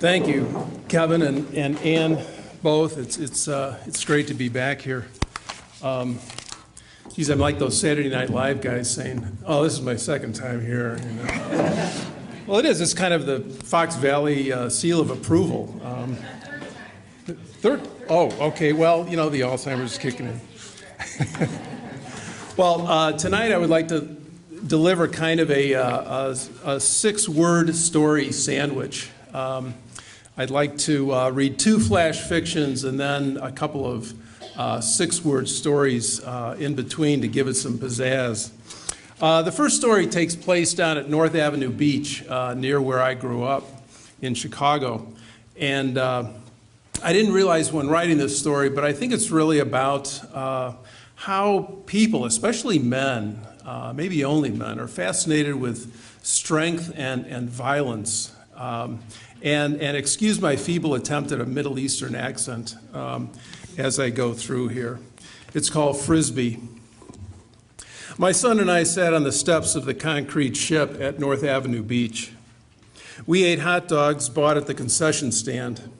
Thank you, Kevin and Ann, both. It's great to be back here. Geez, I'm like those Saturday Night Live guys saying, "Oh, this is my second time here." You know? Well, it is. It's kind of the Fox Valley seal of approval. Third. Oh, okay. Well, you know, the Alzheimer's is kicking in. Well, tonight I would like to deliver kind of a six-word story sandwich. I'd like to read two flash fictions and then a couple of six-word stories in between to give it some pizzazz. The first story takes place down at North Avenue Beach, near where I grew up in Chicago. And I didn't realize when writing this story, but I think it's really about how people, especially men, maybe only men, are fascinated with strength and violence. And excuse my feeble attempt at a Middle Eastern accent as I go through here. It's called Frisbee. My son and I sat on the steps of the concrete ship at North Avenue Beach. We ate hot dogs bought at the concession stand.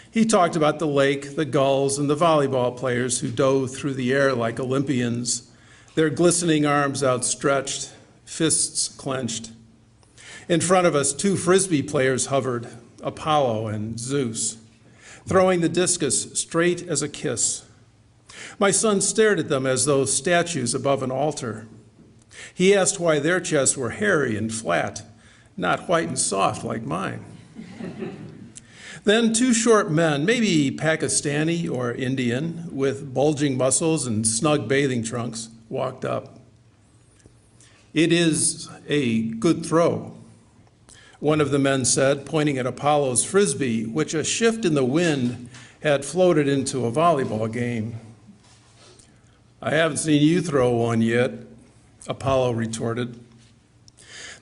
He talked about the lake, the gulls, and the volleyball players who dove through the air like Olympians, their glistening arms outstretched, fists clenched. In front of us, two Frisbee players hovered, Apollo and Zeus, throwing the discus straight as a kiss. My son stared at them as though statues above an altar. He asked why their chests were hairy and flat, not white and soft like mine. Then two short men, maybe Pakistani or Indian, with bulging muscles and snug bathing trunks, walked up. "It is a good throw," one of the men said, pointing at Apollo's Frisbee, which a shift in the wind had floated into a volleyball game. "I haven't seen you throw one yet," Apollo retorted.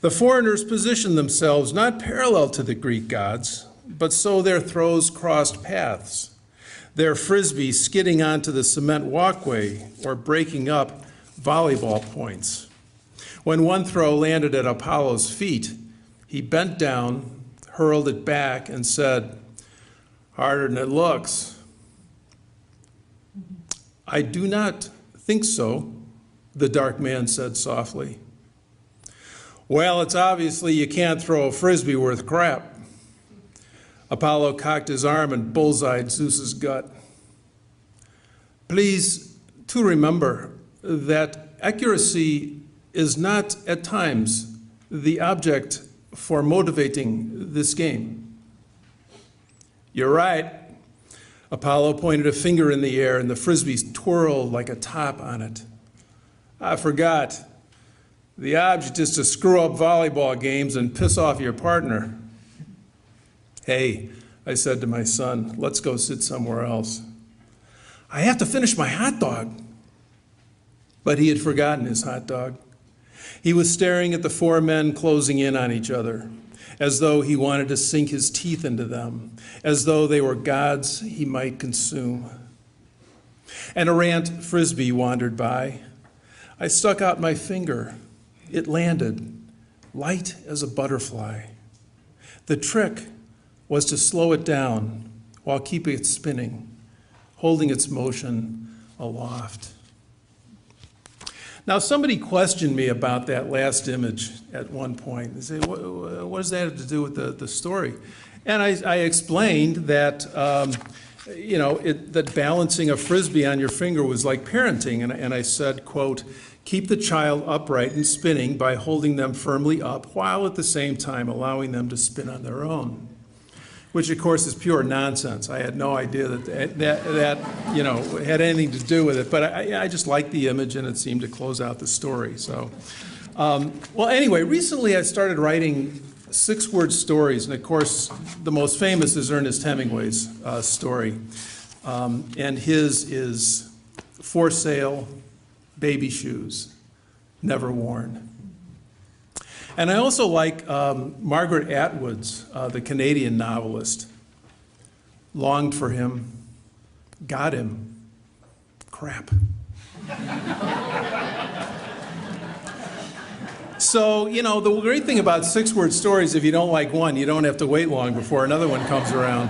The foreigners positioned themselves not parallel to the Greek gods, but so their throws crossed paths, their Frisbee skidding onto the cement walkway or breaking up volleyball points. When one throw landed at Apollo's feet, he bent down, hurled it back, and said, "Harder than it looks." "I do not think so," the dark man said softly. "Well, it's obviously you can't throw a Frisbee worth crap." Apollo cocked his arm and bullseyed Zeus's gut. "Please to remember that accuracy is not at times the object for motivating this game." "You're right." Apollo pointed a finger in the air and the Frisbee twirled like a top on it. "I forgot. The object is to screw up volleyball games and piss off your partner." "Hey," I said to my son, "let's go sit somewhere else." "I have to finish my hot dog." But he had forgotten his hot dog. He was staring at the four men closing in on each other, as though he wanted to sink his teeth into them, as though they were gods he might consume. An errant Frisbee wandered by. I stuck out my finger. It landed, light as a butterfly. The trick was to slow it down while keeping it spinning, holding its motion aloft. Now, somebody questioned me about that last image at one point. They said, what does that have to do with the story? And I explained that, that balancing a Frisbee on your finger was like parenting. And I said, quote, "Keep the child upright and spinning by holding them firmly up while at the same time allowing them to spin on their own." Which, of course, is pure nonsense. I had no idea that had anything to do with it. But I just liked the image, and it seemed to close out the story. So, well, anyway, recently I started writing six-word stories. And, of course, the most famous is Ernest Hemingway's story. And his is "For Sale, Baby Shoes, Never Worn." And I also like Margaret Atwood's, the Canadian novelist. "Longed for him, got him, crap." So, the great thing about 6-word stories, if you don't like one, you don't have to wait long before another one comes around.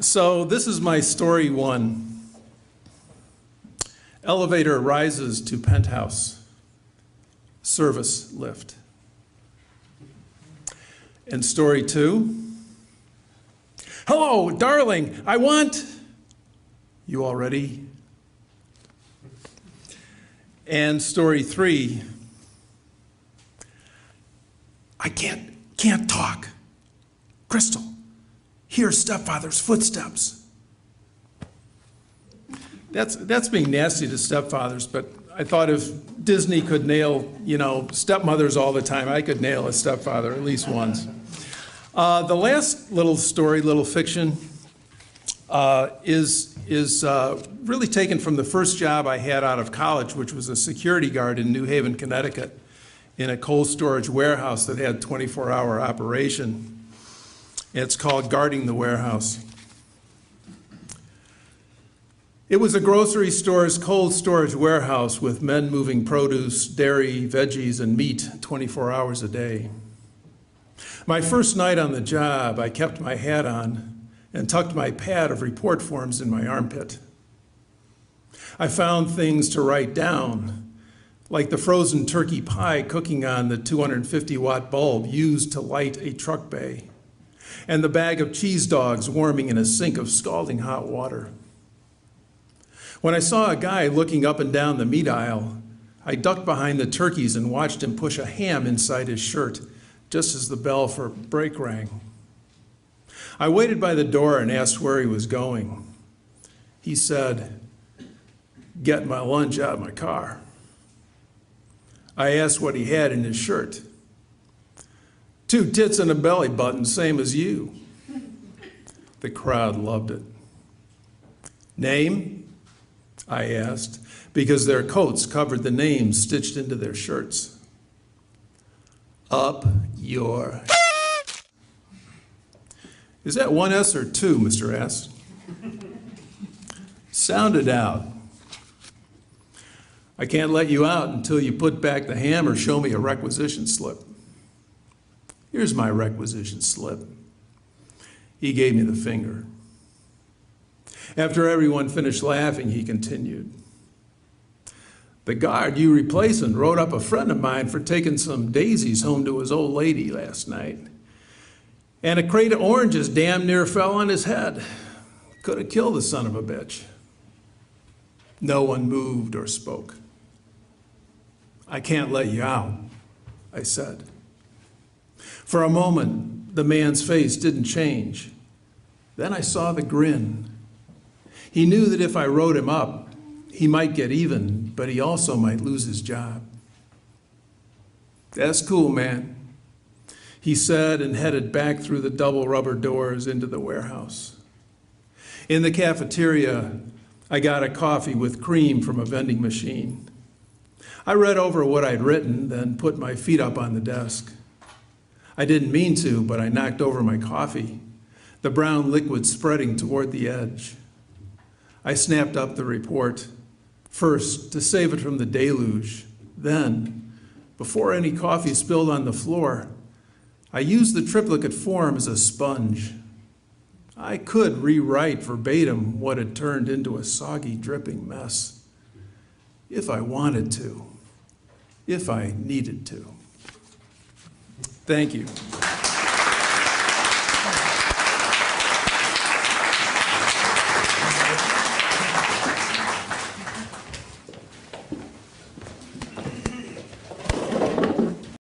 So this is my story 1. Elevator rises to penthouse. Service lift. And story 2. Hello, darling, I want... You all ready? And story 3. I can't talk. Crystal, hear stepfather's footsteps. That's being nasty to stepfathers, but I thought if Disney could nail, stepmothers all the time, I could nail a stepfather at least once. The last little story, little fiction, is really taken from the first job I had out of college, which was a security guard in New Haven, Connecticut, in a cold storage warehouse that had 24-hour operation. It's called Guarding the Warehouse. It was a grocery store's cold storage warehouse with men moving produce, dairy, veggies, and meat 24 hours a day. My first night on the job, I kept my hat on and tucked my pad of report forms in my armpit. I found things to write down, like the frozen turkey pie cooking on the 250-watt bulb used to light a truck bay, and the bag of cheese dogs warming in a sink of scalding hot water. When I saw a guy looking up and down the meat aisle, I ducked behind the turkeys and watched him push a ham inside his shirt, just as the bell for break rang. I waited by the door and asked where he was going. He said, "Get my lunch out of my car." I asked what he had in his shirt. "2 tits and a belly button, same as you." The crowd loved it. "Name?" I asked, because their coats covered the names stitched into their shirts. "Up your..." "Is that 1 S or 2, Mr. S?" "Sound it out." "I can't let you out until you put back the ham or show me a requisition slip." "Here's my requisition slip." He gave me the finger. After everyone finished laughing, he continued. "The guard you replacing wrote up a friend of mine for taking some daisies home to his old lady last night. And a crate of oranges damn near fell on his head. Could have killed the son of a bitch." No one moved or spoke. "I can't let you out," I said. For a moment, the man's face didn't change. Then I saw the grin. He knew that if I wrote him up, he might get even, but he also might lose his job. "That's cool, man," he said, and headed back through the double rubber doors into the warehouse. In the cafeteria, I got a coffee with cream from a vending machine. I read over what I'd written, then put my feet up on the desk. I didn't mean to, but I knocked over my coffee, the brown liquid spreading toward the edge. I snapped up the report, first to save it from the deluge. Then, before any coffee spilled on the floor, I used the triplicate form as a sponge. I could rewrite verbatim what had turned into a soggy, dripping mess, if I wanted to, if I needed to. Thank you.